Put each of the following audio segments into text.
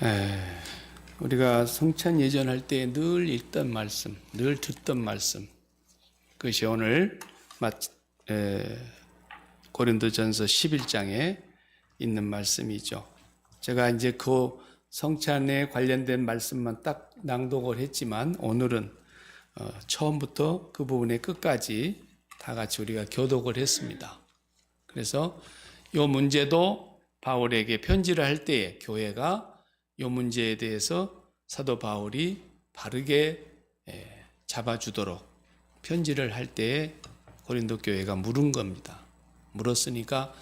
에, 우리가 성찬 예전할 때 늘 읽던 말씀, 늘 듣던 말씀, 그것이 오늘 고린도전서 11장에 있는 말씀이죠. 제가 이제 그 성찬에 관련된 말씀만 딱 낭독을 했지만 오늘은 처음부터 그 부분의 끝까지 다 같이 우리가 교독을 했습니다. 그래서 이 문제도 바울에게 편지를 할 때에 교회가 이 문제에 대해서 사도 바울이 바르게 잡아주도록 편지를 할 때에 고린도 교회가 물은 겁니다. 물었으니까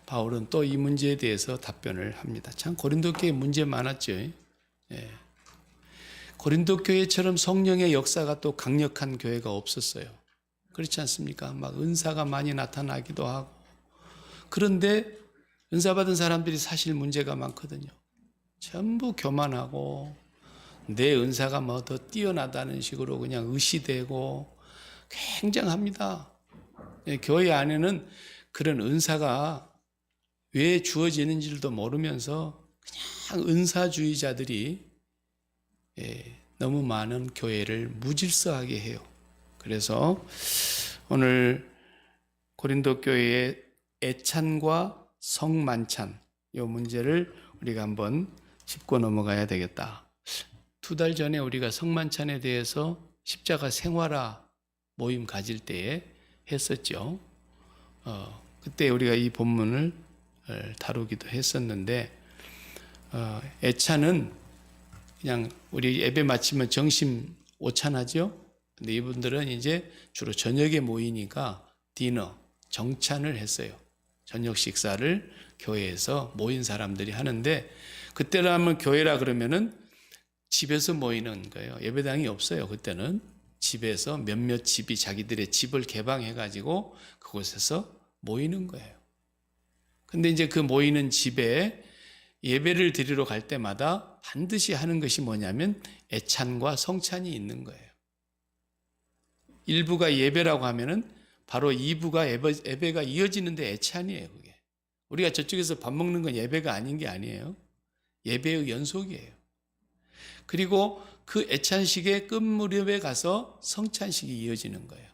바울은 또 이 문제에 대해서 답변을 합니다. 참 고린도 교회 문제 많았죠. 고린도 교회처럼 성령의 역사가 또 강력한 교회가 없었어요. 그렇지 않습니까? 막 은사가 많이 나타나기도 하고. 그런데 은사 받은 사람들이 사실 문제가 많거든요. 전부 교만하고 내 은사가 뭐 더 뛰어나다는 식으로 그냥 의시되고 굉장합니다. 교회 안에는 그런 은사가 왜 주어지는지도 모르면서 그냥 은사주의자들이 너무 많은 교회를 무질서하게 해요. 그래서 오늘 고린도 교회의 애찬과 성만찬 이 문제를 우리가 한번 짚고 넘어가야 되겠다. 2달 전에 우리가 성만찬에 대해서 십자가 생활화 모임 가질 때에 했었죠. 그때 우리가 이 본문을 다루기도 했었는데 애찬은 그냥 우리 예배 마치면 정심 오찬하죠. 근데 이분들은 이제 주로 저녁에 모이니까 디너, 정찬을 했어요. 저녁 식사를 교회에서 모인 사람들이 하는데 그때라면 교회라 그러면은 집에서 모이는 거예요. 예배당이 없어요. 그때는 집에서 몇몇 집이 자기들의 집을 개방해 가지고 그곳에서 모이는 거예요. 근데 이제 그 모이는 집에 예배를 드리러 갈 때마다 반드시 하는 것이 뭐냐면 애찬과 성찬이 있는 거예요. 1부가 예배라고 하면은 바로 2부가 예배가 이어지는데 애찬이에요, 그게. 우리가 저쪽에서 밥 먹는 건 예배가 아닌 게 아니에요. 예배의 연속이에요. 그리고 그 애찬식의 끝무렵에 가서 성찬식이 이어지는 거예요.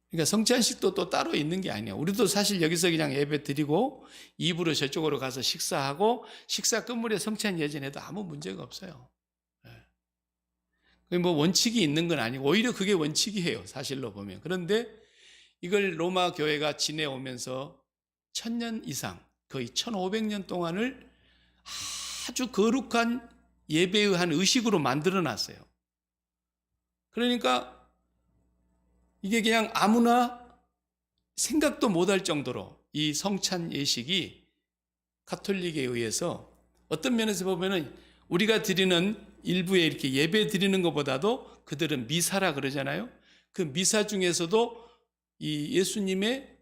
그러니까 성찬식도 또 따로 있는 게 아니에요. 우리도 사실 여기서 그냥 예배 드리고 2부로 저쪽으로 가서 식사하고 식사 끝무렵에 성찬 예전에도 아무 문제가 없어요. 뭐 원칙이 있는 건 아니고 오히려 그게 원칙이에요. 사실로 보면. 그런데 이걸 로마 교회가 지내오면서 1000년 이상 거의 1500년 동안을 아주 거룩한 예배의 한 의식으로 만들어 놨어요. 그러니까 이게 그냥 아무나 생각도 못할 정도로 이 성찬 예식이 가톨릭에 의해서 어떤 면에서 보면은 우리가 드리는 일부에 이렇게 예배 드리는 것보다도 그들은 미사라 그러잖아요. 그 미사 중에서도 이 예수님의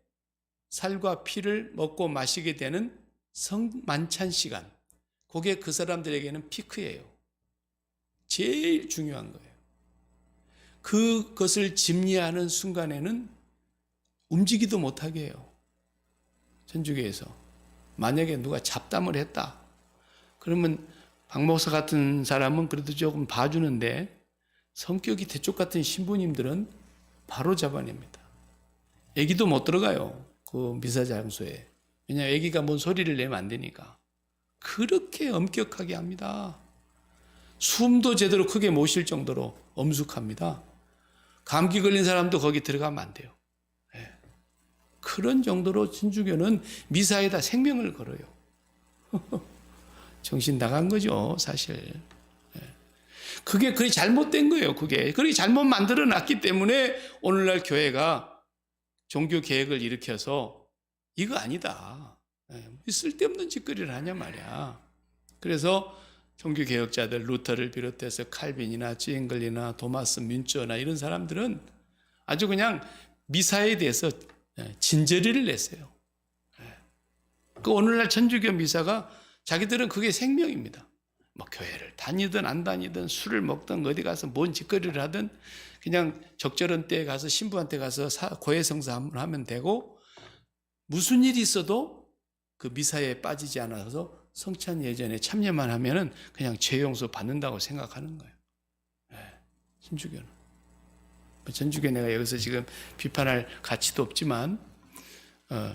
살과 피를 먹고 마시게 되는 성만찬 시간, 그게 그 사람들에게는 피크예요. 제일 중요한 거예요. 그것을 집리하는 순간에는 움직이도 못하게 해요. 천주교에서. 만약에 누가 잡담을 했다. 그러면 박 목사 같은 사람은 그래도 조금 봐주는데 성격이 대쪽 같은 신부님들은 바로 잡아냅니다. 애기도 못 들어가요. 그 미사 장소에. 왜냐하면 애기가 뭔 소리를 내면 안 되니까. 그렇게 엄격하게 합니다. 숨도 제대로 크게 못 쉴 정도로 엄숙합니다. 감기 걸린 사람도 거기 들어가면 안 돼요. 그런 정도로 천주교는 미사에다 생명을 걸어요. 정신 나간 거죠, 사실. 그게 잘못된 거예요, 그게. 그렇게 잘못 만들어 놨기 때문에 오늘날 교회가 종교 개혁을 일으켜서 이거 아니다. 쓸데없는 짓거리를 하냐 말이야. 그래서 종교 개혁자들 루터를 비롯해서 칼빈이나 찌앵글리나 도마스 뮌처나 이런 사람들은 아주 그냥 미사에 대해서 진저리를 냈어요. 그 오늘날 천주교 미사가 자기들은 그게 생명입니다. 뭐 교회를 다니든 안 다니든 술을 먹든 어디 가서 뭔 짓거리를 하든 그냥 적절한 때에 가서 신부한테 가서 고해성사 한번 하면 되고 무슨 일이 있어도 그 미사에 빠지지 않아서 성찬 예전에 참여만 하면은 그냥 죄 용서 받는다고 생각하는 거예요. 신주교는. 전주교 내가 여기서 지금 비판할 가치도 없지만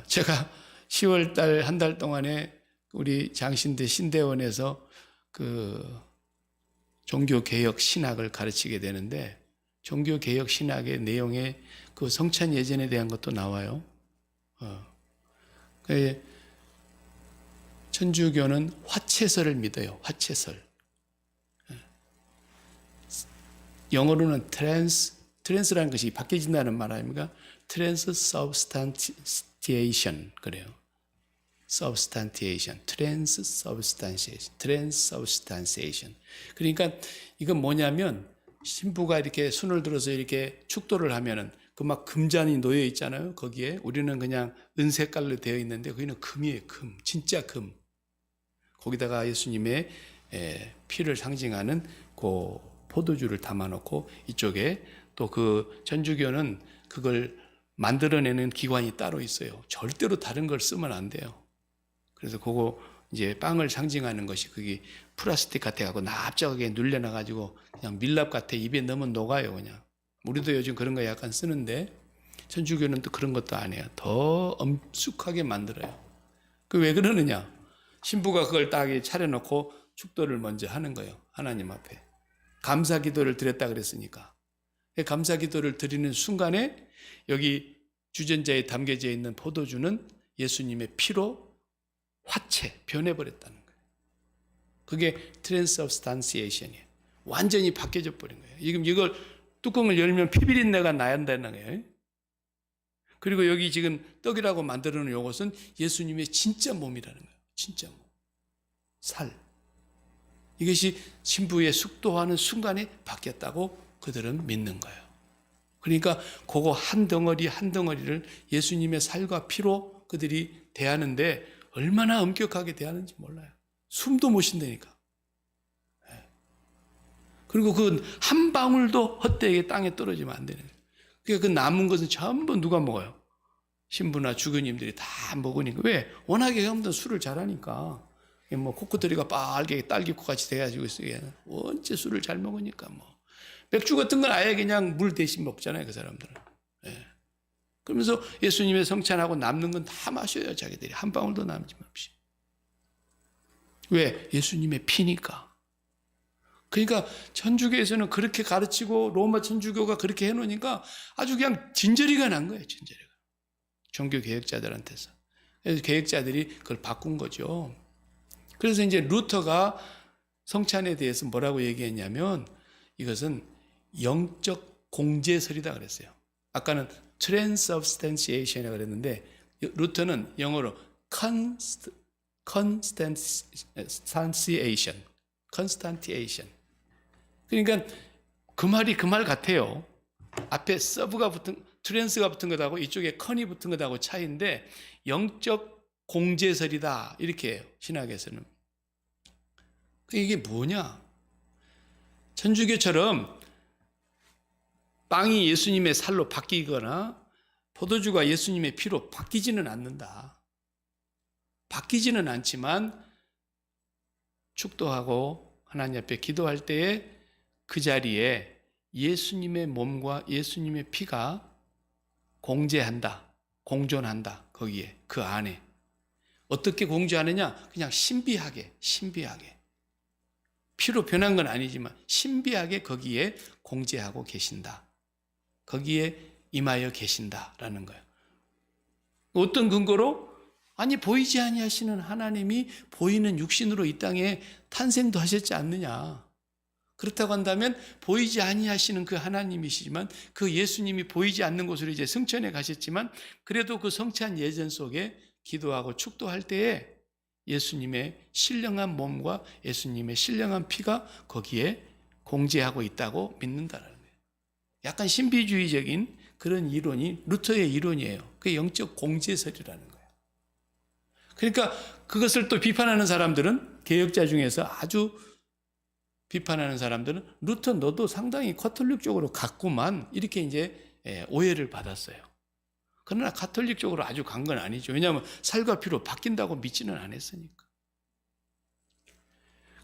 제가 10월 달 한 달 동안에 우리 장신대 신대원에서 그 종교개혁 신학을 가르치게 되는데 종교개혁 신학의 내용에 그 성찬 예전에 대한 것도 나와요. 천주교는 화채설을 믿어요. 화채설. 영어로는 트랜스라는 것이 바뀌어진다는 말 아닙니까? transubstantiation 그래요. substantiation, transubstantiation. 그러니까 이건 뭐냐면 신부가 이렇게 손을 들어서 이렇게 축도를 하면은 그 막 금잔이 놓여 있잖아요. 거기에 우리는 그냥 은색깔로 되어 있는데 거기는 금이에요. 금, 진짜 금. 거기다가 예수님의 피를 상징하는 그 포도주를 담아놓고 이쪽에 또 그 천주교는 그걸 만들어내는 기관이 따로 있어요. 절대로 다른 걸 쓰면 안 돼요. 그래서 그거 이제 빵을 상징하는 것이 그게 플라스틱 같아가지고 납작하게 눌려놔가지고 그냥 밀랍 같아 입에 넣으면 녹아요 그냥. 우리도 요즘 그런 거 약간 쓰는데 천주교는 또 그런 것도 안 해요. 더 엄숙하게 만들어요. 그 왜 그러느냐? 신부가 그걸 딱 차려놓고 축도를 먼저 하는 거예요. 하나님 앞에. 감사 기도를 드렸다 그랬으니까. 감사 기도를 드리는 순간에 여기 주전자에 담겨져 있는 포도주는 예수님의 피로 화채, 변해버렸다는 거예요. 그게 transubstantiation이에요. 완전히 바뀌어져 버린 거예요. 지금 이걸 뚜껑을 열면 피비린내가 나야 한다는 거예요. 그리고 여기 지금 떡이라고 만들어 놓은 이것은 예수님의 진짜 몸이라는 거예요. 진짜 몸. 살. 이것이 신부의 숙도하는 순간에 바뀌었다고 그들은 믿는 거예요. 그러니까 그거 한 덩어리 한 덩어리를 예수님의 살과 피로 그들이 대하는데 얼마나 엄격하게 대하는지 몰라요. 숨도 못 쉰다니까. 그리고 그 한 방울도 헛되게 땅에 떨어지면 안 되는 거예요. 그러니까 그 남은 것은 전부 누가 먹어요? 신부나 주교님들이 다 먹으니까. 왜? 워낙에 형들 술을 잘하니까. 뭐 코코토리가 빨개 딸기꽃 같이 돼가지고 있어요. 원체 술을 잘 먹으니까 뭐 맥주 같은 건 아예 그냥 물 대신 먹잖아요, 그 사람들은. 그러면서 예수님의 성찬하고 남는 건 다 마셔요, 자기들이 한 방울도 남지 없이. 왜? 예수님의 피니까. 그러니까 천주교에서는 그렇게 가르치고 로마 천주교가 그렇게 해놓으니까 아주 그냥 진저리가 난 거예요, 진저리가. 종교 개혁자들한테서. 그래서 개혁자들이 그걸 바꾼 거죠. 그래서 이제 루터가 성찬에 대해서 뭐라고 얘기했냐면 이것은 영적 공제설이다 그랬어요. 아까는 transubstantiation이라고 그랬는데 루터는 영어로 constantiation. 그러니까 그 말이 그 말 같아요. 앞에 서브가 붙은 트랜스가 붙은 것하고 이쪽에 컨이 붙은 것하고 차이인데 영적 공제설이다 이렇게 해요. 신학에서는. 이게 뭐냐? 천주교처럼 빵이 예수님의 살로 바뀌거나 포도주가 예수님의 피로 바뀌지는 않는다. 바뀌지는 않지만 축도하고 하나님 앞에 기도할 때에 그 자리에 예수님의 몸과 예수님의 피가 공제한다. 공존한다. 거기에 그 안에. 어떻게 공제하느냐? 그냥 신비하게. 피로 변한 건 아니지만 신비하게 거기에 공제하고 계신다. 거기에 임하여 계신다라는 거예요. 어떤 근거로? 아니 보이지 아니하시는 하나님이 보이는 육신으로 이 땅에 탄생도 하셨지 않느냐. 그렇다고 한다면 보이지 아니하시는 그 하나님이시지만 그 예수님이 보이지 않는 곳으로 이제 성천에 가셨지만 그래도 그 성찬 예전 속에 기도하고 축도할 때에 예수님의 신령한 몸과 예수님의 신령한 피가 거기에 공제하고 있다고 믿는다는 거예요. 약간 신비주의적인 그런 이론이 루터의 이론이에요. 그게 영적 공제설이라는 거예요. 그러니까 그것을 또 비판하는 사람들은 개혁자 중에서 아주 비판하는 사람들은 루터 너도 상당히 커톨릭 쪽으로 갔구만 이렇게 이제 오해를 받았어요. 그러나 가톨릭 쪽으로 아주 간 건 아니죠. 왜냐하면 살과 피로 바뀐다고 믿지는 않았으니까.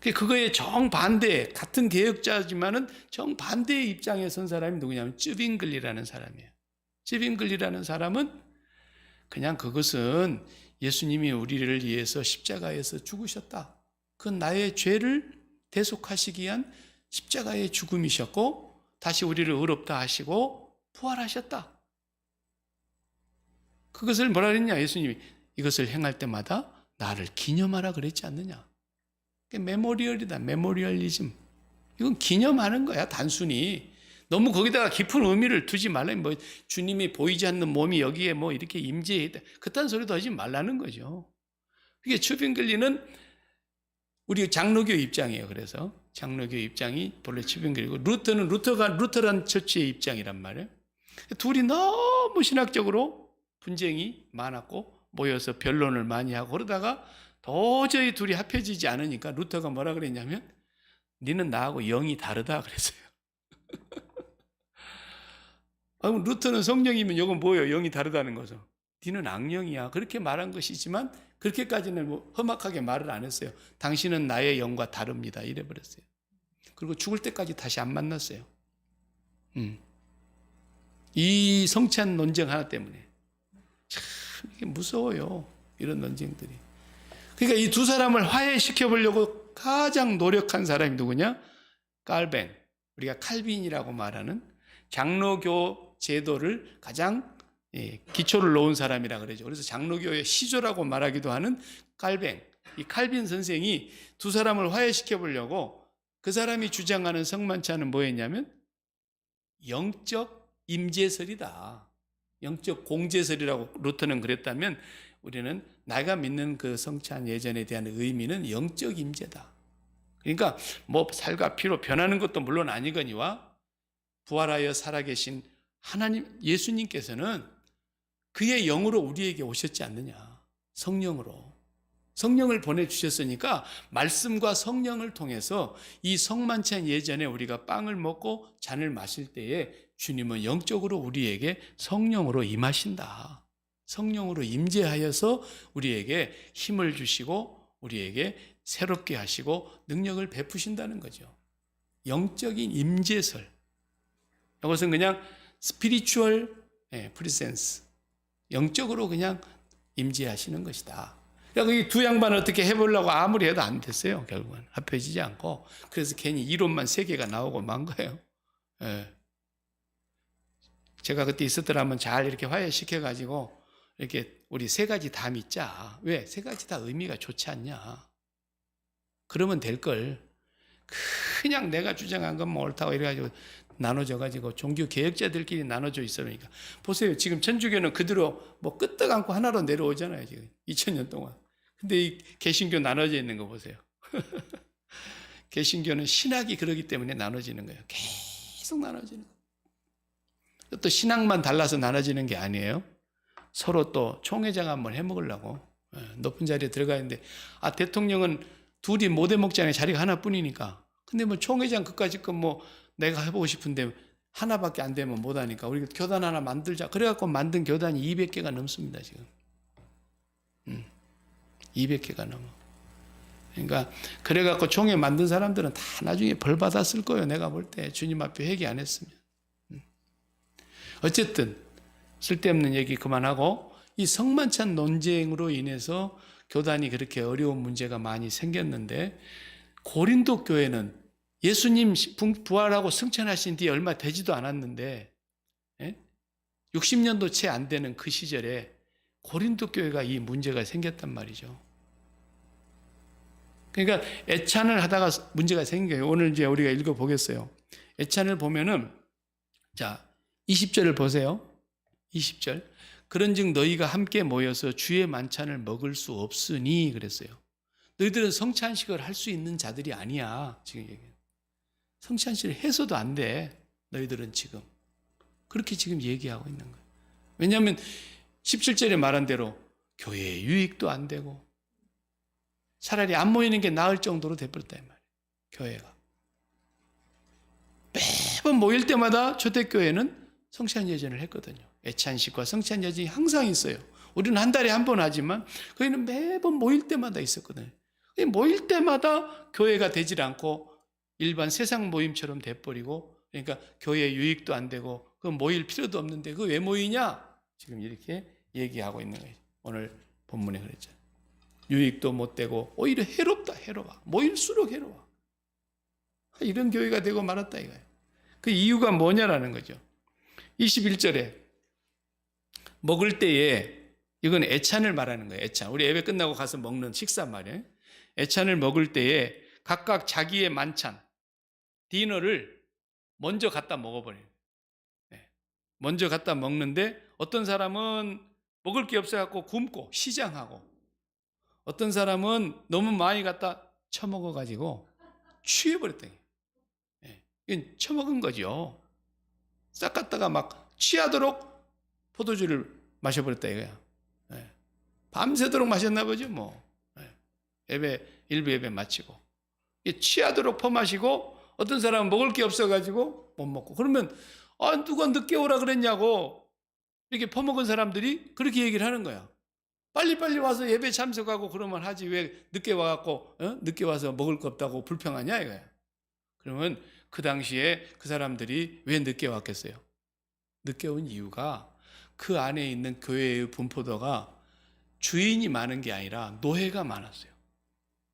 그거에 정반대, 같은 개혁자지만은 정반대의 입장에 선 사람이 누구냐면 쯔빙글리라는 사람이에요. 쯔빙글리라는 사람은 그냥 그것은 예수님이 우리를 위해서 십자가에서 죽으셨다. 그건 나의 죄를 대속하시기 위한 십자가의 죽음이셨고 다시 우리를 의롭다 하시고 부활하셨다. 그것을 뭐라 그랬냐? 예수님이 이것을 행할 때마다 나를 기념하라 그랬지 않느냐? 메모리얼이다. 메모리얼리즘. 이건 기념하는 거야. 단순히. 너무 거기다가 깊은 의미를 두지 말라. 뭐 주님이 보이지 않는 몸이 여기에 뭐 이렇게 임재했다. 그딴 소리도 하지 말라는 거죠. 이게 츠빙글리는 우리 장로교 입장이에요. 그래서 장로교 입장이 본래 츠빙글리고 루터는 루터란 처치의 입장이란 말이에요. 둘이 너무 신학적으로 분쟁이 많았고 모여서 변론을 많이 하고 그러다가 도저히 둘이 합해지지 않으니까 루터가 뭐라 그랬냐면 니는 나하고 영이 다르다 그랬어요. 루터는 성령이면 이건 뭐예요? 영이 다르다는 거죠. 니는 악령이야. 그렇게 말한 것이지만 그렇게까지는 뭐 험악하게 말을 안 했어요. 당신은 나의 영과 다릅니다. 이래 버렸어요. 그리고 죽을 때까지 다시 안 만났어요. 이 성찬 논쟁 하나 때문에 참 이게 무서워요. 이런 논쟁들이. 그러니까 이 두 사람을 화해시켜 보려고 가장 노력한 사람이 누구냐? 칼뱅. 우리가 칼빈이라고 말하는 장로교 제도를 가장 기초를 놓은 사람이라 그러죠. 그래서 장로교의 시조라고 말하기도 하는 칼뱅. 이 칼빈 선생이 두 사람을 화해시켜 보려고 그 사람이 주장하는 성만찬은 뭐였냐면 영적 임재설이다. 영적 공제설이라고 루터는 그랬다면 우리는 내가 믿는 그 성찬 예전에 대한 의미는 영적 임재다. 그러니까 뭐 살과 피로 변하는 것도 물론 아니거니와 부활하여 살아계신 하나님 예수님께서는 그의 영으로 우리에게 오셨지 않느냐. 성령으로. 성령을 보내주셨으니까 말씀과 성령을 통해서 이 성만찬 예전에 우리가 빵을 먹고 잔을 마실 때에 주님은 영적으로 우리에게 성령으로 임하신다. 성령으로 임재하여서 우리에게 힘을 주시고 우리에게 새롭게 하시고 능력을 베푸신다는 거죠. 영적인 임재설. 이것은 그냥 스피리추얼 프리센스. 영적으로 그냥 임재하시는 것이다. 그러니까 이 두 양반을 어떻게 해보려고 아무리 해도 안 됐어요. 결국은 합해지지 않고. 그래서 괜히 이론만 3개가 나오고 만 거예요. 제가 그때 있었더라면 잘 이렇게 화해시켜가지고 이렇게 우리 3가지 다 믿자. 왜? 3가지 다 의미가 좋지 않냐. 그러면 될걸. 그냥 내가 주장한 건 뭐 옳다고 이래가지고 나눠져가지고 종교 개혁자들끼리 나눠져 있으니까. 보세요. 지금 천주교는 그대로 뭐 끄떡 않고 하나로 내려오잖아요. 지금 2000년 동안. 근데 이 개신교 나눠져 있는 거 보세요. 개신교는 신학이 그러기 때문에 나눠지는 거예요. 계속 나눠지는 거예요. 또 신학만 달라서 나눠지는 게 아니에요. 서로 또 총회장 한번 해먹으려고 높은 자리에 들어가 있는데 대통령은 둘이 못 해먹잖아요. 자리가 하나뿐이니까. 근데 뭐 총회장 그까짓 건 뭐 내가 해보고 싶은데 하나밖에 안 되면 못하니까 우리 교단 하나 만들자. 그래갖고 만든 교단이 200개가 넘습니다. 지금 200개가 넘어. 그러니까 그래갖고 총회 만든 사람들은 다 나중에 벌 받았을 거예요. 내가 볼 때 주님 앞에 회개 안 했으면. 어쨌든 쓸데없는 얘기 그만하고 이 성만찬 논쟁으로 인해서 교단이 그렇게 어려운 문제가 많이 생겼는데 고린도 교회는 예수님 부활하고 승천하신 뒤에 얼마 되지도 않았는데 60년도 채 안 되는 그 시절에 고린도 교회가 이 문제가 생겼단 말이죠. 그러니까 애찬을 하다가 문제가 생긴 거예요. 오늘 이제 우리가 읽어보겠어요. 애찬을 보면은 자 20절을 보세요. 20절. 그런즉 너희가 함께 모여서 주의 만찬을 먹을 수 없으니 그랬어요. 너희들은 성찬식을 할 수 있는 자들이 아니야. 지금 얘기해요. 성찬식을 해서도 안 돼. 너희들은 지금. 그렇게 지금 얘기하고 있는 거예요. 왜냐하면 17절에 말한 대로 교회의 유익도 안 되고 차라리 안 모이는 게 나을 정도로 돼버렸다 이 말이에요. 교회가. 매번 모일 때마다 초대교회는 성찬 예전을 했거든요. 애찬식과 성찬 예정이 항상 있어요. 우리는 한 달에 한 번 하지만 거기는 매번 모일 때마다 있었거든요. 모일 때마다 교회가 되질 않고 일반 세상 모임처럼 돼버리고, 그러니까 교회 유익도 안 되고 그 모일 필요도 없는데 그 왜 모이냐? 지금 이렇게 얘기하고 있는 거예요. 오늘 본문에 그랬죠. 유익도 못 되고 오히려 해롭다, 해로워. 모일수록 해로워. 이런 교회가 되고 말았다 이거예요. 그 이유가 뭐냐라는 거죠. 21절에 먹을 때에, 이건 애찬을 말하는 거예요. 애찬. 우리 예배 끝나고 가서 먹는 식사 말이에요. 애찬을 먹을 때에 각각 자기의 만찬, 디너를 먼저 갖다 먹어버려요. 먼저 갖다 먹는데 어떤 사람은 먹을 게 없어갖고 굶고 시장하고, 어떤 사람은 너무 많이 갖다 처먹어가지고 취해버렸던 거예요. 이건 처먹은 거죠. 싹 갖다가 막 취하도록 포도주를 마셔버렸다 이거야. 밤새도록 마셨나 보죠 뭐. 예배, 일부 예배 마치고 취하도록 퍼마시고, 어떤 사람은 먹을 게 없어가지고 못 먹고, 그러면 누가 늦게 오라 그랬냐고 이렇게 퍼먹은 사람들이 그렇게 얘기를 하는 거야. 빨리빨리 와서 예배 참석하고 그러면 하지, 왜 늦게 와갖고 늦게 와서 먹을 거 없다고 불평하냐 이거야. 그러면 그 당시에 그 사람들이 왜 늦게 왔겠어요? 늦게 온 이유가 그 안에 있는 교회의 분포도가 주인이 많은 게 아니라 노예가 많았어요.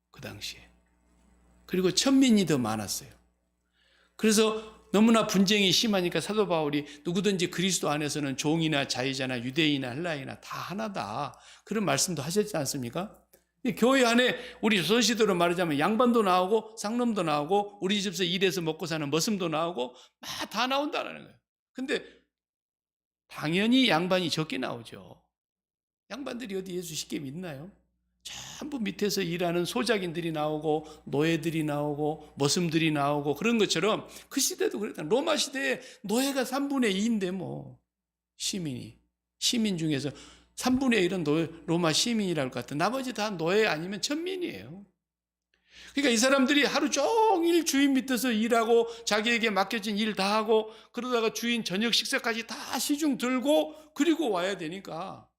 그 당시에. 그리고 천민이 더 많았어요. 그래서 너무나 분쟁이 심하니까 사도 바울이 누구든지 그리스도 안에서는 종이나 자유자나 유대인이나 헬라인이나 다 하나다, 그런 말씀도 하셨지 않습니까? 교회 안에 우리 조선시대로 말하자면 양반도 나오고 쌍놈도 나오고 우리 집에서 일해서 먹고 사는 머슴도 나오고 다 나온다는 거예요. 근데 당연히 양반이 적게 나오죠. 양반들이 어디 예수 쉽게 믿나요? 전부 밑에서 일하는 소작인들이 나오고 노예들이 나오고 머슴들이 나오고, 그런 것처럼 그 시대도 그랬다. 로마 시대에 노예가 3분의 2인데 뭐 시민 중에서 3분의 1은 로마 시민이라고 할 것 같아. 나머지 다 노예 아니면 천민이에요. 그러니까 이 사람들이 하루 종일 주인 밑에서 일하고 자기에게 맡겨진 일 다 하고, 그러다가 주인 저녁 식사까지 다 시중 들고 그리고 와야 되니까,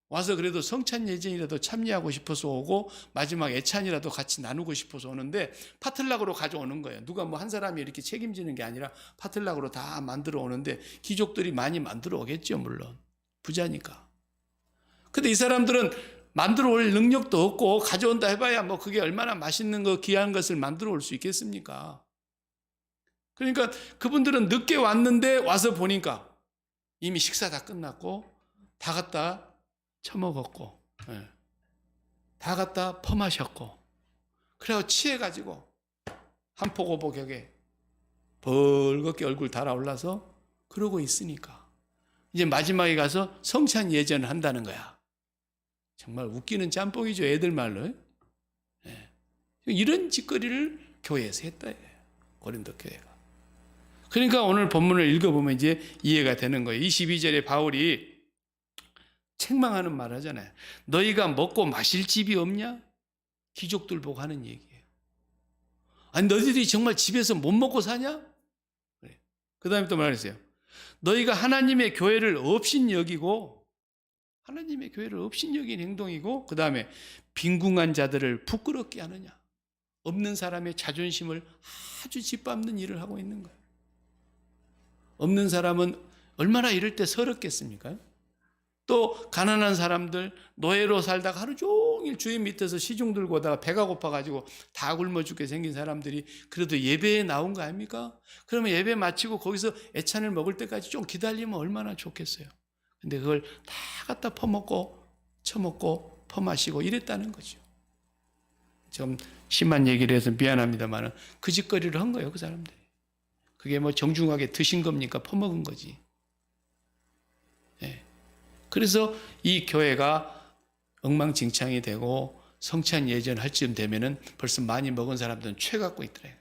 와서 그래도 성찬 예정이라도 참여하고 싶어서 오고 마지막 애찬이라도 같이 나누고 싶어서 오는데 파틀락으로 가져오는 거예요. 누가 뭐 한 사람이 이렇게 책임지는 게 아니라 파틀락으로 다 만들어 오는데, 귀족들이 많이 만들어 오겠죠, 물론 부자니까. 근데 이 사람들은 만들어 올 능력도 없고 가져온다 해봐야 뭐 그게 얼마나 맛있는 거 귀한 것을 만들어 올 수 있겠습니까? 그러니까 그분들은 늦게 왔는데 와서 보니까 이미 식사 다 끝났고 다 갖다 처먹었고 다 갖다 퍼마셨고, 그래서 취해가지고 한포고복역에 벌겋게 얼굴 달아올라서 그러고 있으니까 이제 마지막에 가서 성찬 예전을 한다는 거야. 정말 웃기는 짬뽕이죠, 애들 말로. 이런 짓거리를 교회에서 했다, 고린도 교회가. 그러니까 오늘 본문을 읽어보면 이제 이해가 되는 거예요. 22절에 바울이 책망하는 말 하잖아요. 너희가 먹고 마실 집이 없냐? 귀족들 보고 하는 얘기예요. 아니, 너희들이 정말 집에서 못 먹고 사냐? 그 다음에 또 말했어요. 너희가 하나님의 교회를 업신 여기고, 하나님의 교회를 업신 여긴 행동이고, 그 다음에 빈궁한 자들을 부끄럽게 하느냐? 없는 사람의 자존심을 아주 짓밟는 일을 하고 있는 거예요. 없는 사람은 얼마나 이럴 때 서럽겠습니까? 또 가난한 사람들, 노예로 살다가 하루 종일 주인 밑에서 시중 들고 오다가 배가 고파가지고 다 굶어 죽게 생긴 사람들이 그래도 예배에 나온 거 아닙니까? 그러면 예배 마치고 거기서 애찬을 먹을 때까지 좀 기다리면 얼마나 좋겠어요. 근데 그걸 다 갖다 퍼먹고 처먹고 퍼마시고 이랬다는 거죠. 좀 심한 얘기를 해서 미안합니다만 그 짓거리를 한 거예요, 그 사람들이. 그게 뭐 정중하게 드신 겁니까? 퍼먹은 거지. 그래서 이 교회가 엉망진창이 되고 성찬 예전 할 쯤 되면은 벌써 많이 먹은 사람들은 취해 갖고 있더래요.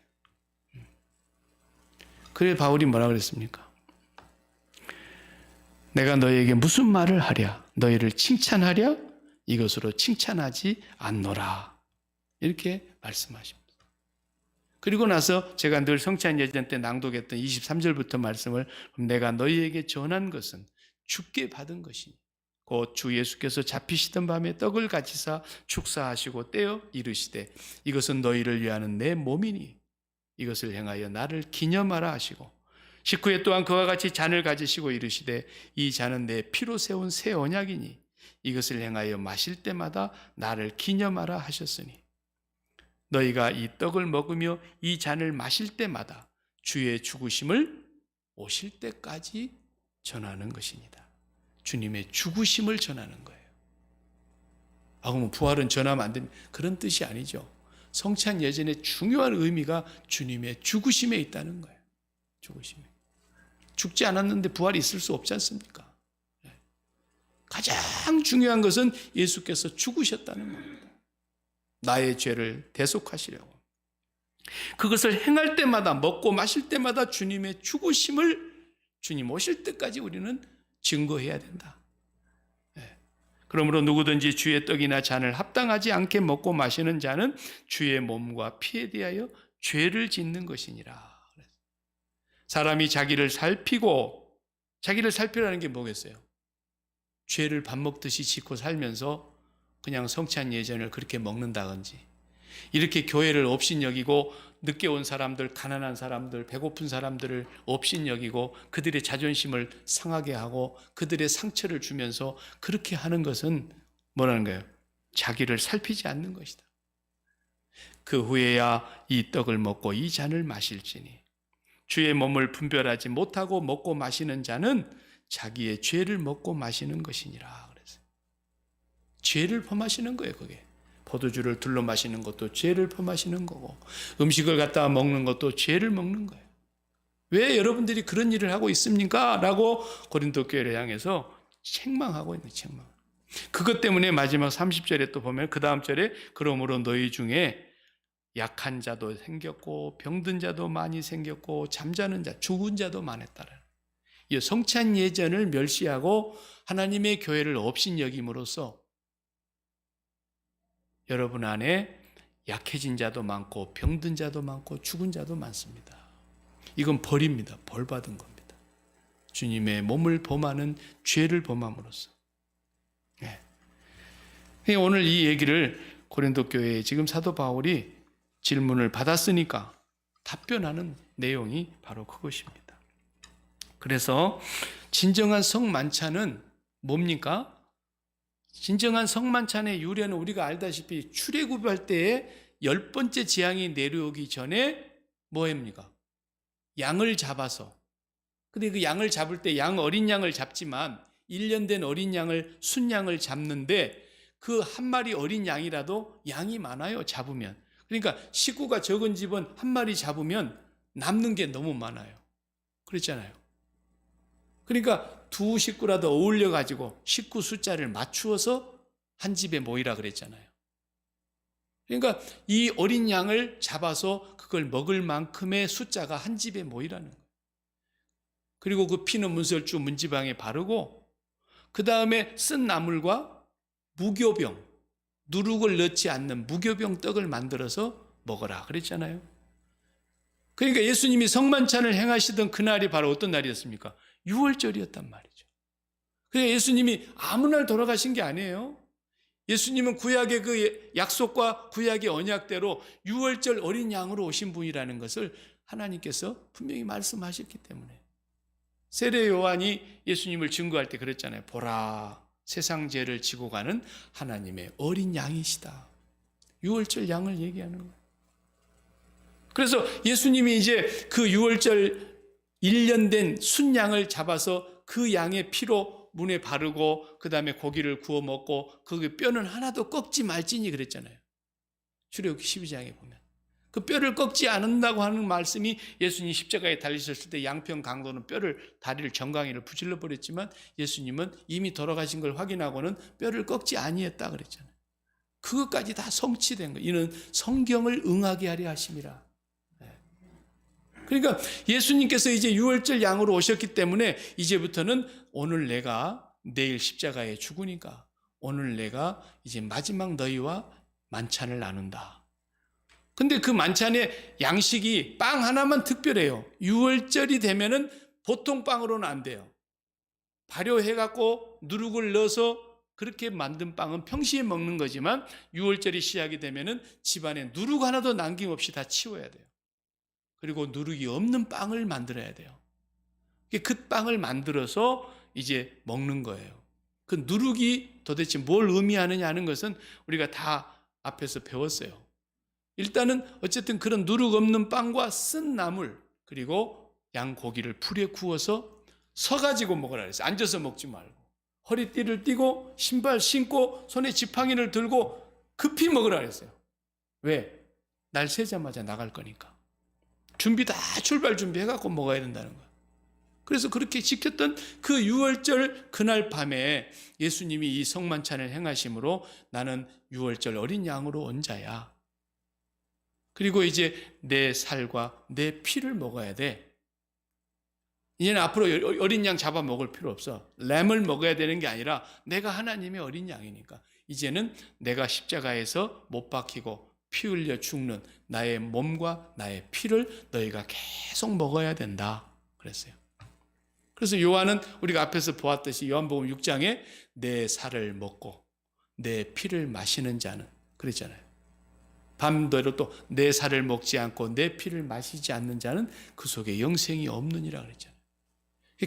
그래 바울이 뭐라 그랬습니까? 내가 너희에게 무슨 말을 하랴? 너희를 칭찬하랴? 이것으로 칭찬하지 않노라. 이렇게 말씀하십니다. 그리고 나서 제가 늘 성찬 예전 때 낭독했던 23절부터 말씀을 내가 너희에게 전한 것은 주께 받은 것이니 곧 주 예수께서 잡히시던 밤에 떡을 가지사 축사하시고 떼어 이르시되 이것은 너희를 위하는 내 몸이니 이것을 행하여 나를 기념하라 하시고 19회 또한 그와 같이 잔을 가지시고 이르시되 이 잔은 내 피로 세운 새 언약이니 이것을 행하여 마실 때마다 나를 기념하라 하셨으니 너희가 이 떡을 먹으며 이 잔을 마실 때마다 주의 죽으심을 오실 때까지 전하는 것입니다. 주님의 죽으심을 전하는 거예요. 그러면 부활은 전하면 안 됩니다. 그런 뜻이 아니죠. 성찬 예전의 중요한 의미가 주님의 죽으심에 있다는 거예요. 죽으심에. 죽지 않았는데 부활이 있을 수 없지 않습니까? 가장 중요한 것은 예수께서 죽으셨다는 겁니다. 나의 죄를 대속하시려고. 그것을 행할 때마다 먹고 마실 때마다 주님의 죽으심을 주님 오실 때까지 우리는 증거해야 된다. 그러므로 누구든지 주의 떡이나 잔을 합당하지 않게 먹고 마시는 자는 주의 몸과 피에 대하여 죄를 짓는 것이니라. 사람이 자기를 살피라는 게 뭐겠어요? 죄를 밥 먹듯이 짓고 살면서 그냥 성찬 예전을 그렇게 먹는다든지, 이렇게 교회를 업신여기고 늦게 온 사람들, 가난한 사람들, 배고픈 사람들을 업신여기고 그들의 자존심을 상하게 하고 그들의 상처를 주면서 그렇게 하는 것은 뭐라는 거예요? 자기를 살피지 않는 것이다. 그 후에야 이 떡을 먹고 이 잔을 마실지니 주의 몸을 분별하지 못하고 먹고 마시는 자는 자기의 죄를 먹고 마시는 것이니라. 그랬어요. 죄를 범하시는 거예요, 그게. 포도주를 둘러 마시는 것도 죄를 범하시는 거고, 음식을 갖다가 먹는 것도 죄를 먹는 거예요. 왜 여러분들이 그런 일을 하고 있습니까? 라고 고린도 교회를 향해서 책망하고 있는 책망. 그것 때문에 마지막 30절에 또 보면 그 다음 절에 그러므로 너희 중에 약한 자도 생겼고 병든 자도 많이 생겼고 잠자는 자, 죽은 자도 많았다라. 이 성찬 예전을 멸시하고 하나님의 교회를 업신여김으로써 여러분 안에 약해진 자도 많고 병든 자도 많고 죽은 자도 많습니다. 이건 벌입니다. 벌 받은 겁니다. 주님의 몸을 범하는 죄를 범함으로써. 오늘 이 얘기를 고린도 교회에 지금 사도 바울이 질문을 받았으니까 답변하는 내용이 바로 그것입니다. 그래서 진정한 성만찬은 뭡니까? 진정한 성만찬의 유래는 우리가 알다시피 출애굽할 때에 10번째 재앙이 내려오기 전에 뭐합니까? 양을 잡아서, 근데 그 양을 잡을 때 어린 양을 잡지만 1년 된 어린 양을 순양을 잡는데 그 한 마리 어린 양이라도 양이 많아요, 잡으면. 그러니까 식구가 적은 집은 한 마리 잡으면 남는 게 너무 많아요. 그렇잖아요. 그러니까 두 식구라도 어울려 가지고 식구 숫자를 맞추어서 한 집에 모이라 그랬잖아요. 그러니까 이 어린 양을 잡아서 그걸 먹을 만큼의 숫자가 한 집에 모이라는 거예요. 그리고 그 피는 문설주 문지방에 바르고 그 다음에 쓴 나물과 무교병, 누룩을 넣지 않는 무교병 떡을 만들어서 먹어라 그랬잖아요. 그러니까 예수님이 성만찬을 행하시던 그날이 바로 어떤 날이었습니까? 6월절이었단 말이죠. 그러니까 예수님이 아무 날 돌아가신 게 아니에요. 예수님은 구약의 그 약속과 구약의 언약대로 6월절 어린 양으로 오신 분이라는 것을 하나님께서 분명히 말씀하셨기 때문에. 세례 요한이 예수님을 증거할 때 그랬잖아요. 보라, 세상 죄를 지고 가는 하나님의 어린 양이시다. 6월절 양을 얘기하는 거예요. 그래서 예수님이 이제 그 6월절 1년 된 순양을 잡아서 그 양의 피로 문에 바르고 그 다음에 고기를 구워 먹고 그 뼈는 하나도 꺾지 말지니 그랬잖아요. 출애굽기 12장에 보면 그 뼈를 꺾지 않는다고 하는 말씀이 예수님이 십자가에 달리셨을 때 양평 강도는 다리를 정강이를 부질러 버렸지만 예수님은 이미 돌아가신 걸 확인하고는 뼈를 꺾지 아니했다 그랬잖아요. 그것까지 다 성취된 거예요. 이는 성경을 응하게 하려 하심이라. 그러니까 예수님께서 이제 6월절 양으로 오셨기 때문에 이제부터는 오늘 내가 내일 십자가에 죽으니까 오늘 내가 이제 마지막 너희와 만찬을 나눈다. 근데 그 만찬의 양식이 빵 하나만 특별해요. 유월절이 되면은 보통 빵으로는 안 돼요. 발효해갖고 누룩을 넣어서 그렇게 만든 빵은 평시에 먹는 거지만 유월절이 시작이 되면은 집안에 누룩 하나도 남김없이 다 치워야 돼요. 그리고 누룩이 없는 빵을 만들어야 돼요. 그 빵을 만들어서 이제 먹는 거예요. 그 누룩이 도대체 뭘 의미하느냐 하는 것은 우리가 다 앞에서 배웠어요. 일단은 어쨌든 그런 누룩 없는 빵과 쓴 나물 그리고 양고기를 불에 구워서 서가지고 먹으라 그랬어요. 앉아서 먹지 말고 허리띠를 띠고 신발 신고 손에 지팡이를 들고 급히 먹으라 그랬어요. 왜? 날 새자마자 나갈 거니까. 준비 다 출발 준비해갖고 먹어야 된다는 거예요. 그래서 그렇게 지켰던 그 유월절 그날 밤에 예수님이 이 성만찬을 행하심으로 나는 유월절 어린 양으로 온 자야. 그리고 이제 내 살과 내 피를 먹어야 돼. 이제는 앞으로 어린 양 잡아 먹을 필요 없어. 램을 먹어야 되는 게 아니라 내가 하나님의 어린 양이니까 이제는 내가 십자가에서 못 박히고 피 흘려 죽는 나의 몸과 나의 피를 너희가 계속 먹어야 된다 그랬어요. 그래서 요한은 우리가 앞에서 보았듯이 요한복음 6장에 내 살을 먹고 내 피를 마시는 자는 그랬잖아요. 밤대로 또 내 살을 먹지 않고 내 피를 마시지 않는 자는 그 속에 영생이 없느니라 그랬잖아요.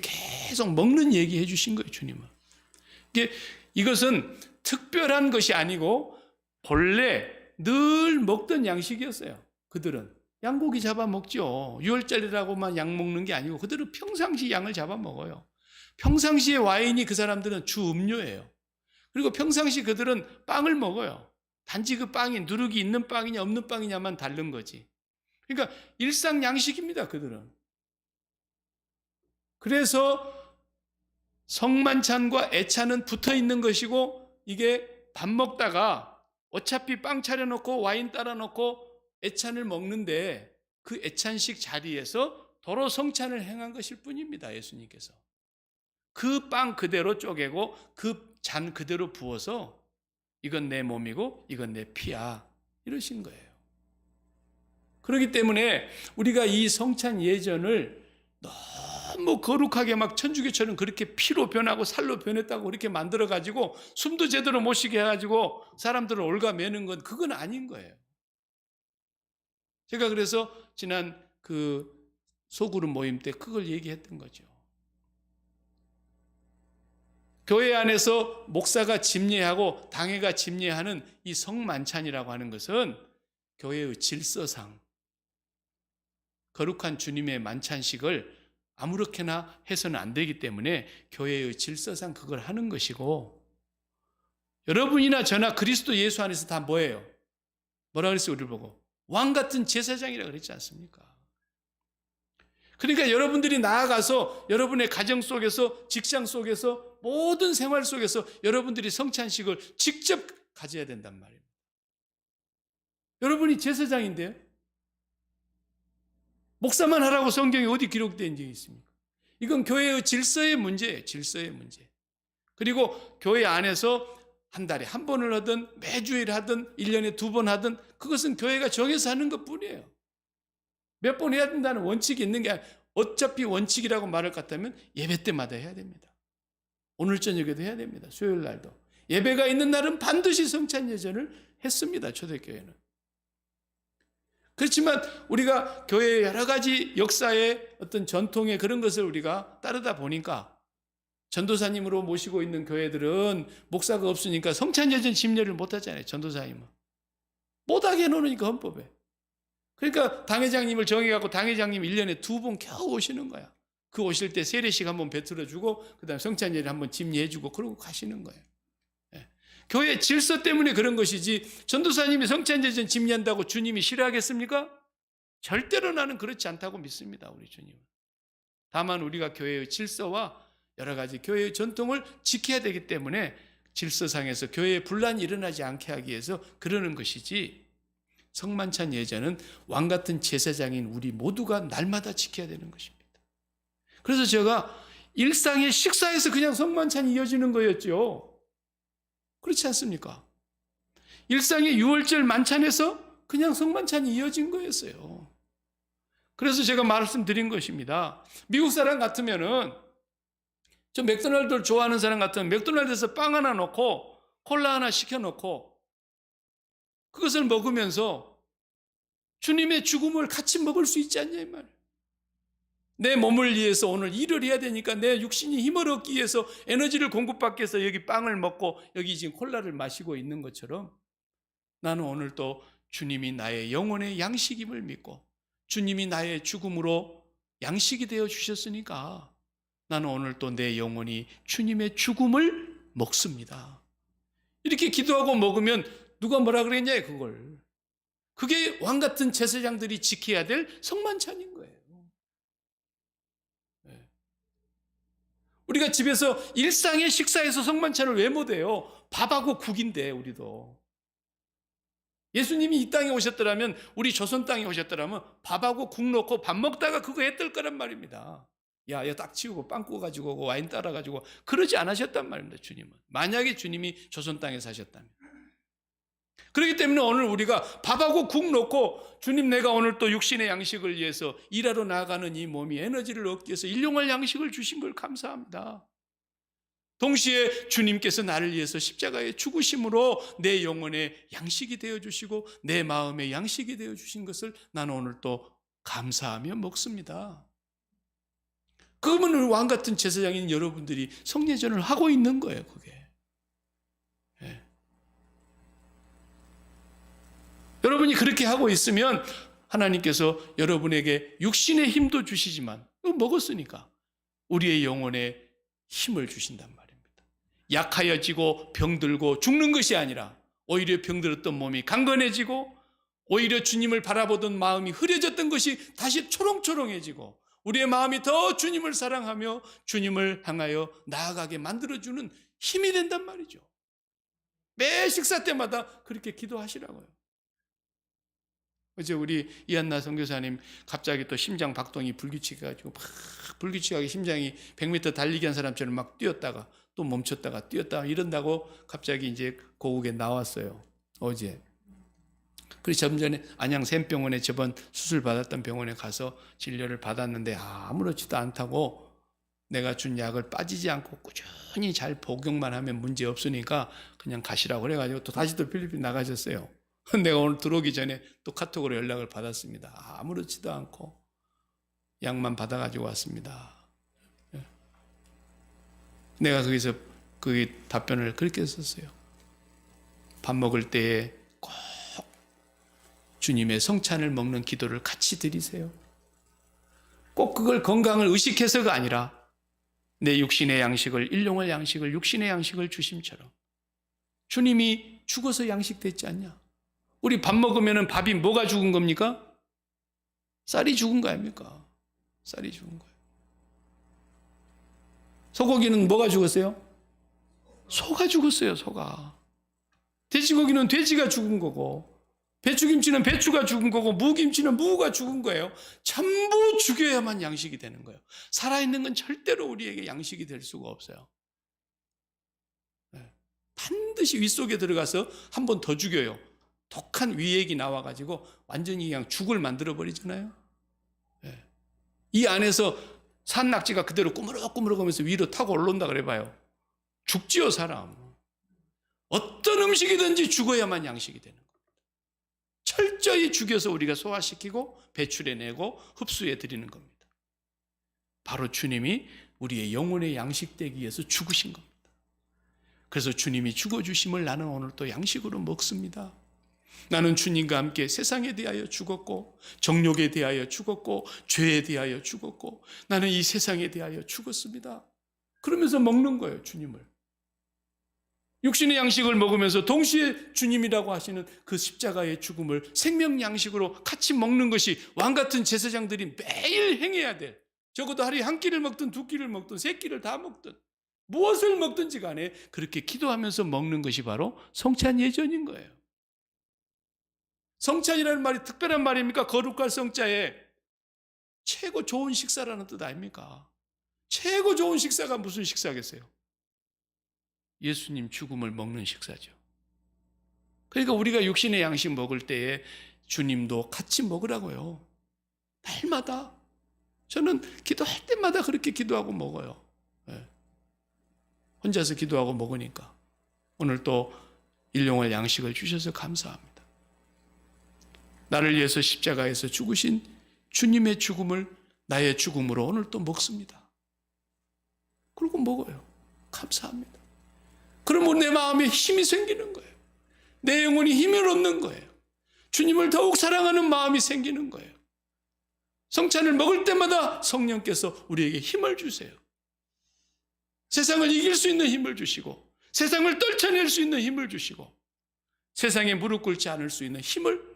계속 먹는 얘기 해주신 거예요, 주님은. 이것은 특별한 것이 아니고 본래 늘 먹던 양식이었어요. 그들은 양고기 잡아 먹죠. 유월절이라고만 양 먹는 게 아니고 그들은 평상시 양을 잡아 먹어요. 평상시에 와인이 그 사람들은 주 음료예요. 그리고 평상시 그들은 빵을 먹어요. 단지 그 빵이 누룩이 있는 빵이냐 없는 빵이냐만 다른 거지. 그러니까 일상 양식입니다, 그들은. 그래서 성만찬과 애찬은 붙어 있는 것이고 이게 밥 먹다가 어차피 빵 차려놓고 와인 따라놓고 애찬을 먹는데 그 애찬식 자리에서 도로 성찬을 행한 것일 뿐입니다, 예수님께서. 그 빵 그대로 쪼개고 그 잔 그대로 부어서 이건 내 몸이고 이건 내 피야 이러신 거예요. 그렇기 때문에 우리가 이 성찬 예전을 너무 거룩하게 막 천주교처럼 그렇게 피로 변하고 살로 변했다고 그렇게 만들어가지고 숨도 제대로 못 쉬게 해가지고 사람들을 올가매는 건 그건 아닌 거예요. 제가 그래서 지난 그 소그룹 모임 때 그걸 얘기했던 거죠. 교회 안에서 목사가 집례하고 당회가 집례하는 이 성만찬이라고 하는 것은 교회의 질서상 거룩한 주님의 만찬식을 아무렇게나 해서는 안 되기 때문에 교회의 질서상 그걸 하는 것이고 여러분이나 저나 그리스도 예수 안에서 다 뭐예요? 뭐라 그랬어요? 우리를 보고 왕 같은 제사장이라고 그랬지 않습니까? 그러니까 여러분들이 나아가서 여러분의 가정 속에서 직장 속에서 모든 생활 속에서 여러분들이 성찬식을 직접 가져야 된단 말입니다. 여러분이 제사장인데요. 목사만 하라고 성경에 어디 기록된 적이 있습니까? 이건 교회의 질서의 문제예요. 질서의 문제. 그리고 교회 안에서 한 달에 한 번을 하든 매주일 하든 1년에 2번 하든 그것은 교회가 정해서 하는 것뿐이에요. 몇 번 해야 된다는 원칙이 있는 게 아니라 어차피 원칙이라고 말할 것 같다면 예배 때마다 해야 됩니다. 오늘 저녁에도 해야 됩니다. 수요일 날도. 예배가 있는 날은 반드시 성찬 예전을 했습니다. 초대교회는. 그렇지만 우리가 교회의 여러 가지 역사의 어떤 전통의 그런 것을 우리가 따르다 보니까 전도사님으로 모시고 있는 교회들은 목사가 없으니까 성찬 예전 집례를 못 하잖아요. 전도사님은. 못하게 해놓으니까 헌법에. 그러니까 당회장님을 정해갖고 당회장님 1년에 2번 겨우 오시는 거야. 그 오실 때 세례식 한번 베풀어주고 그 다음 성찬예를 한번 집례해주고 그러고 가시는 거예요. 예. 교회 질서 때문에 그런 것이지 전도사님이 성찬예전 집례한다고 주님이 싫어하겠습니까? 절대로 나는 그렇지 않다고 믿습니다. 우리 주님은. 다만 우리가 교회의 질서와 여러 가지 교회의 전통을 지켜야 되기 때문에 질서상에서 교회에 분란이 일어나지 않게 하기 위해서 그러는 것이지 성만찬 예전은 왕같은 제사장인 우리 모두가 날마다 지켜야 되는 것입니다. 그래서 제가 일상의 식사에서 그냥 성만찬이 이어지는 거였죠. 그렇지 않습니까? 일상의 유월절 만찬에서 그냥 성만찬이 이어진 거였어요. 그래서 제가 말씀드린 것입니다. 미국 사람 같으면은, 저 맥도날드를 좋아하는 사람 같으면 맥도날드에서 빵 하나 넣고 콜라 하나 시켜놓고 그것을 먹으면서 주님의 죽음을 같이 먹을 수 있지 않냐 이 말이에요. 내 몸을 위해서 오늘 일을 해야 되니까 내 육신이 힘을 얻기 위해서 에너지를 공급받기 위해서 여기 빵을 먹고 여기 지금 콜라를 마시고 있는 것처럼 나는 오늘 또 주님이 나의 영혼의 양식임을 믿고 주님이 나의 죽음으로 양식이 되어 주셨으니까 나는 오늘 또 내 영혼이 주님의 죽음을 먹습니다. 이렇게 기도하고 먹으면 누가 뭐라 그랬냐 그걸. 그게 왕같은 제사장들이 지켜야 될 성만찬인 거예요. 우리가 집에서 일상의 식사에서 성만찬을 왜 못해요? 밥하고 국인데 우리도. 예수님이 이 땅에 오셨더라면, 우리 조선 땅에 오셨더라면 밥하고 국 넣고 밥 먹다가 그거 했을 거란 말입니다. 야, 딱 치우고 빵 구워가지고 오고 와인 따라가지고 그러지 않으셨단 말입니다. 주님은. 만약에 주님이 조선 땅에 사셨다면. 그렇기 때문에 오늘 우리가 밥하고 국 넣고 주님 내가 오늘 또 육신의 양식을 위해서 일하러 나아가는 이 몸이 에너지를 얻기 위해서 일용할 양식을 주신 걸 감사합니다. 동시에 주님께서 나를 위해서 십자가에 죽으심으로 내 영혼의 양식이 되어주시고 내 마음의 양식이 되어주신 것을 나는 오늘 또 감사하며 먹습니다. 그러면 왕같은 제사장인 여러분들이 성례전을 하고 있는 거예요. 그게. 여러분이 그렇게 하고 있으면 하나님께서 여러분에게 육신의 힘도 주시지만 먹었으니까 우리의 영혼에 힘을 주신단 말입니다. 약하여지고 병들고 죽는 것이 아니라 오히려 병들었던 몸이 강건해지고 오히려 주님을 바라보던 마음이 흐려졌던 것이 다시 초롱초롱해지고 우리의 마음이 더 주님을 사랑하며 주님을 향하여 나아가게 만들어주는 힘이 된단 말이죠. 매 식사 때마다 그렇게 기도하시라고요. 어제 우리 이한나 선교사님 갑자기 또 심장 박동이 불규칙해가지고 막 불규칙하게 심장이 100m 달리기 한 사람처럼 막 뛰었다가 또 멈췄다가 뛰었다가 이런다고 갑자기 이제 고국에 나왔어요. 어제. 그래서 좀 전에 안양 샘병원에 저번 수술 받았던 병원에 가서 진료를 받았는데 아무렇지도 않다고 내가 준 약을 빠지지 않고 꾸준히 잘 복용만 하면 문제 없으니까 그냥 가시라고 그래가지고 또 다시 또 필리핀 나가셨어요. 내가 오늘 들어오기 전에 또 카톡으로 연락을 받았습니다. 아무렇지도 않고 약만 받아가지고 왔습니다. 내가 거기서 그 답변을 그렇게 썼어요. 밥 먹을 때에 꼭 주님의 성찬을 먹는 기도를 같이 드리세요. 꼭 그걸 건강을 의식해서가 아니라 내 육신의 양식을, 일용할 양식을, 육신의 양식을 주심처럼 주님이 죽어서 양식됐지 않냐? 우리 밥 먹으면 밥이 뭐가 죽은 겁니까? 쌀이 죽은 거 아닙니까? 쌀이 죽은 거예요. 소고기는 뭐가 죽었어요? 소가 죽었어요, 소가. 돼지고기는 돼지가 죽은 거고, 배추김치는 배추가 죽은 거고, 무김치는 무가 죽은 거예요. 전부 죽여야만 양식이 되는 거예요. 살아있는 건 절대로 우리에게 양식이 될 수가 없어요. 반드시 윗속에 들어가서 한 번 더 죽여요. 독한 위액이 나와가지고 완전히 그냥 죽을 만들어버리잖아요. 이 안에서 산낙지가 그대로 꾸물럭꾸물럭하면서 위로 타고 올라온다 그래봐요. 죽지요, 사람. 어떤 음식이든지 죽어야만 양식이 되는 겁니다. 철저히 죽여서 우리가 소화시키고 배출해내고 흡수해 드리는 겁니다. 바로 주님이 우리의 영혼의 양식되기 위해서 죽으신 겁니다. 그래서 주님이 죽어주심을 나는 오늘 또 양식으로 먹습니다. 나는 주님과 함께 세상에 대하여 죽었고 정욕에 대하여 죽었고 죄에 대하여 죽었고 나는 이 세상에 대하여 죽었습니다. 그러면서 먹는 거예요, 주님을. 육신의 양식을 먹으면서 동시에 주님이라고 하시는 그 십자가의 죽음을 생명 양식으로 같이 먹는 것이 왕같은 제사장들이 매일 행해야 될, 적어도 하루에 한 끼를 먹든 두 끼를 먹든 세 끼를 다 먹든 무엇을 먹든지 간에 그렇게 기도하면서 먹는 것이 바로 성찬 예전인 거예요. 성찬이라는 말이 특별한 말입니까? 거룩할 성자에 최고 좋은 식사라는 뜻 아닙니까? 최고 좋은 식사가 무슨 식사겠어요? 예수님 죽음을 먹는 식사죠. 그러니까 우리가 육신의 양식 먹을 때에 주님도 같이 먹으라고요. 날마다. 저는 기도할 때마다 그렇게 기도하고 먹어요. 예. 혼자서 기도하고 먹으니까. 오늘 또 일용할 양식을 주셔서 감사합니다. 나를 위해서 십자가에서 죽으신 주님의 죽음을 나의 죽음으로 오늘 또 먹습니다. 그리고 먹어요. 감사합니다. 그러면 내 마음에 힘이 생기는 거예요. 내 영혼이 힘을 얻는 거예요. 주님을 더욱 사랑하는 마음이 생기는 거예요. 성찬을 먹을 때마다 성령께서 우리에게 힘을 주세요. 세상을 이길 수 있는 힘을 주시고, 세상을 떨쳐낼 수 있는 힘을 주시고, 세상에 무릎 꿇지 않을 수 있는 힘을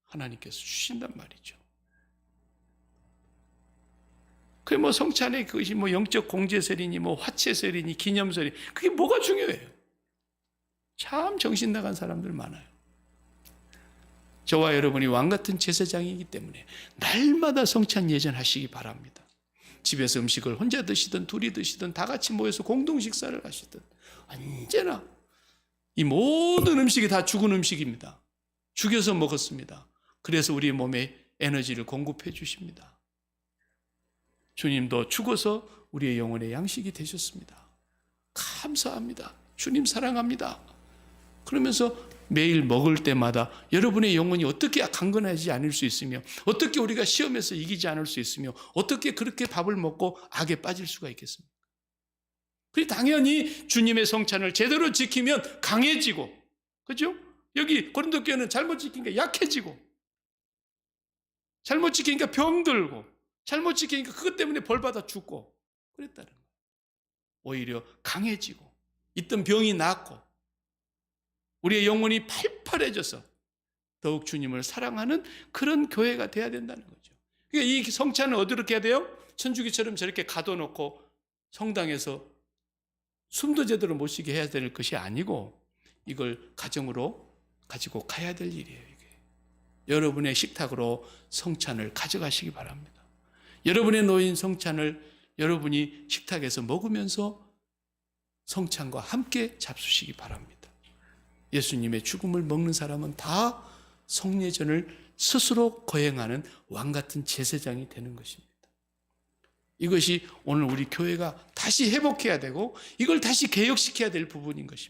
하나님께서 주신단 말이죠. 그게 뭐 성찬에 그것이 뭐 영적 공제설이니 뭐 화채설이니 기념설이, 그게 뭐가 중요해요? 참 정신 나간 사람들 많아요. 저와 여러분이 왕같은 제사장이기 때문에 날마다 성찬 예전하시기 바랍니다. 집에서 음식을 혼자 드시든 둘이 드시든 다 같이 모여서 공동 식사를 하시든 언제나 이 모든 음식이 다 죽은 음식입니다. 죽여서 먹었습니다. 그래서 우리 몸에 에너지를 공급해 주십니다. 주님도 죽어서 우리의 영혼의 양식이 되셨습니다. 감사합니다. 주님 사랑합니다. 그러면서 매일 먹을 때마다 여러분의 영혼이 어떻게 강건하지 않을 수 있으며, 어떻게 우리가 시험에서 이기지 않을 수 있으며, 어떻게 그렇게 밥을 먹고 악에 빠질 수가 있겠습니까? 그리고 당연히 주님의 성찬을 제대로 지키면 강해지고, 그죠? 여기 고린도 교회는 잘못 지키니까 약해지고, 잘못 지키니까 병들고, 잘못 지키니까 그것 때문에 벌받아 죽고 그랬다는 거예요. 오히려 강해지고 있던 병이 낫고 우리의 영혼이 팔팔해져서 더욱 주님을 사랑하는 그런 교회가 돼야 된다는 거죠. 그러니까 이 성찬을 어디로 해야 돼요? 천주교처럼 저렇게 가둬놓고 성당에서 숨도 제대로 못 쉬게 해야 될 것이 아니고, 이걸 가정으로 가지고 가야 될 일이에요. 이게. 여러분의 식탁으로 성찬을 가져가시기 바랍니다. 여러분의 놓인 성찬을 여러분이 식탁에서 먹으면서 성찬과 함께 잡수시기 바랍니다. 예수님의 죽음을 먹는 사람은 다 성례전을 스스로 거행하는 왕같은 제사장이 되는 것입니다. 이것이 오늘 우리 교회가 다시 회복해야 되고 이걸 다시 개혁시켜야 될 부분인 것입니다.